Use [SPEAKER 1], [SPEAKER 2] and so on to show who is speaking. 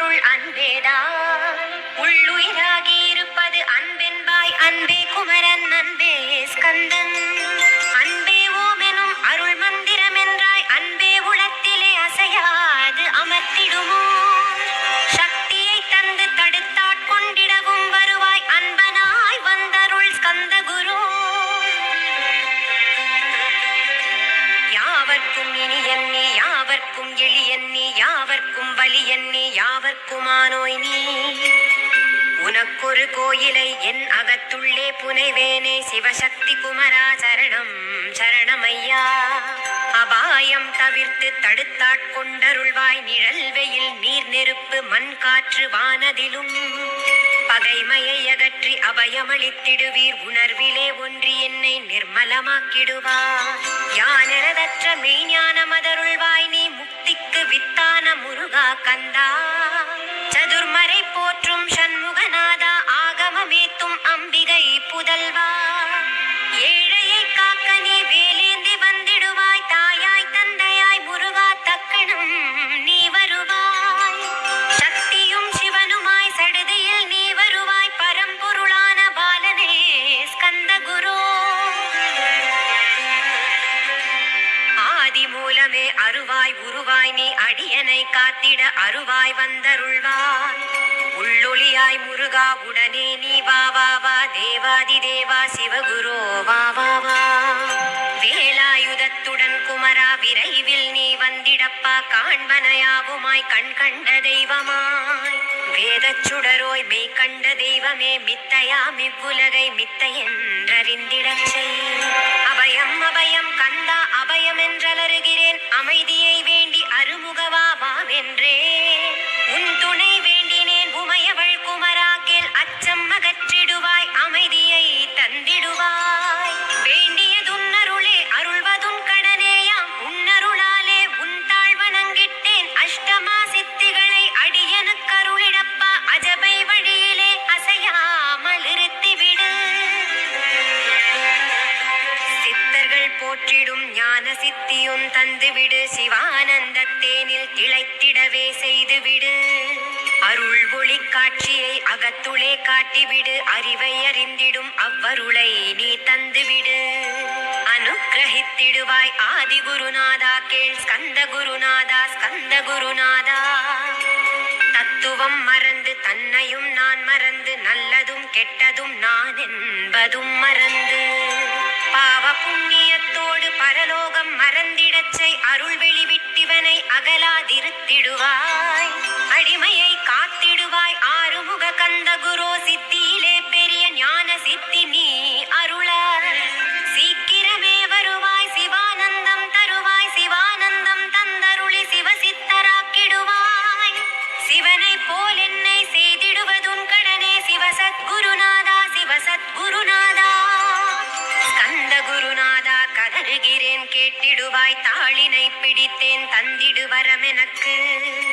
[SPEAKER 1] பொருள் அன்பேதான். உள்ளுயிராகி இருப்பது அன்பென்பாய். அன்பே குமரன், அன்பே ஸ்கந்தன், அன்பே ஓமெனும் அருள் மந்திரம் என்றாய். அன்பே உளத்திலே அசையாது அமர்த்திடுமோ. சக்தியை தந்து தடுத்தாட்கொண்டிடவும் வருவாய். அன்பனாய் வந்தருள் ஸ்கந்த குரு. யாவர்க்கும் இனியன் நீ, யாவர்க்கும் எளியன் நீ, யாவர்க்கும் வலியன் நீ, யாவர்க்குமானோய் நீ. உனக்கொரு கோயிலை என் அகத்துள்ளே புனைவேனே. சிவசக்தி குமரா சரணம் சரணமையா. அபாயம் தவிர்த்து தடுத்தாட்கொண்டருள்வாய். நிழல் வெயில் நீர் நெருப்பு மண் காற்று வானதிலும் பகைமையை அகற்றி அபயமளித்திடுவீர். உணர்விலே ஒன்றி என்னை நிர்மலமாக்கிடுவார். யானெனதற்ற மெய்ஞான மதருள்வாய் நீ. முக்திக்கு வித்தான முருகா கந்தா. சதுர்மறை போற்றும் சண்முகநாதா. ஆகமமேத்தும் அம்பிகை புதல்வா. ஏழையை காக்க நீ வேலேந்தி வந்திடுவாய். தாயாய் தந்தையாய் முருகா தக்கணம் நீ வருவாய். சக்தியும் சிவனுமாய் சடுதியில் நீ வருவாய். பரம்பொருளான பாலனே ஸ்கந்த குரு. ஆதி மூலமே அருவாய் உருவாய் நீ. அடியனை காத்திட அருவாய் வந்தருள்வாய். உள்ளொளியாய் முருகா உடனே நீ வா வா வா. தேவாதி தேவா சிவகுரோ வா வா வா. வேலாயுதத்துடன் குமரா விரைவில் நீ வந்திடப்பா. காண்பனையாவுமாய் கண் கண்ட தெய்வமாய். வேதச் சுடரோய் மெய் கண்ட தெய்வமே. மித்தையாம் இவ்வுலகை மித்தையென்றறிந்திடச் செய். அபயம் அபயம் கந்தா அபயம் என்றலறுகிறேன். அமைதியை வேண்டி அருமுகவா வாவென்றேன். உன் துணை வேண்டினேன் உமையவள் குமரா கேள். அச்சம் அகற்றிடுவாய், அமைதியை தந்திடுவாய். வேண்டியதுன்னருளே அருள்வதும் கடனேயாம். உன்னருளாலே உன் தாழ்வணங்கிட்டேன். அஷ்டமா சித்திகளை அடியனுக்கருளிடப்பா. அஜபை வழியிலே அசையாமல் இருத்திவிடு. சித்தர்கள் போற்றிடும் ஞான சித்தியும் தந்துவிடு. சிவானந்தத்தேனில் திளைத்திடவே செய்துவிடு. அருள் ஒளி காட்சியை அகத்துளே காட்டிவிடு. அறிவை அறிந்திடும் அவ்வருளை நீ தந்துவிடு. அனுக்கிரகித்திடுவாய் ஆதி குருநாதா கேள். ஸ்கந்த குருநாதா ஸ்கந்த குருநாதா. தத்துவம் மறந்து தன்னையும் நான் மறந்து. நல்லதும் கெட்டதும் நான் என்பதும் மறந்து. பாவ புண்ணியத்தோடு பரலோகம் மறந்திடச்சை. அருள் வெளிவிட்டிவனை அகலாதிருத்திடுவாய். அடிமையை காத்திடுவாய் ஆறுமுக கந்த குரு. சித்தியிலே பெரிய ஞான சித்தி நீ அருள. சீக்கிரமே வருவாய். சிவானந்தம் தருவாய். சிவானந்தம் தந்தருளி சிவசித்தராக்கிடுவாய். சிவனை போல் என்னை செய்திடுவதுன் கடனே. சிவசத்குருநாதா சிவசத்குருநாதா. ஸ்கந்த குருநாதா கதறுகிறேன் கேட்டிடுவாய். தாளினை பிடித்தேன் தந்திடு வரமெனக்கு.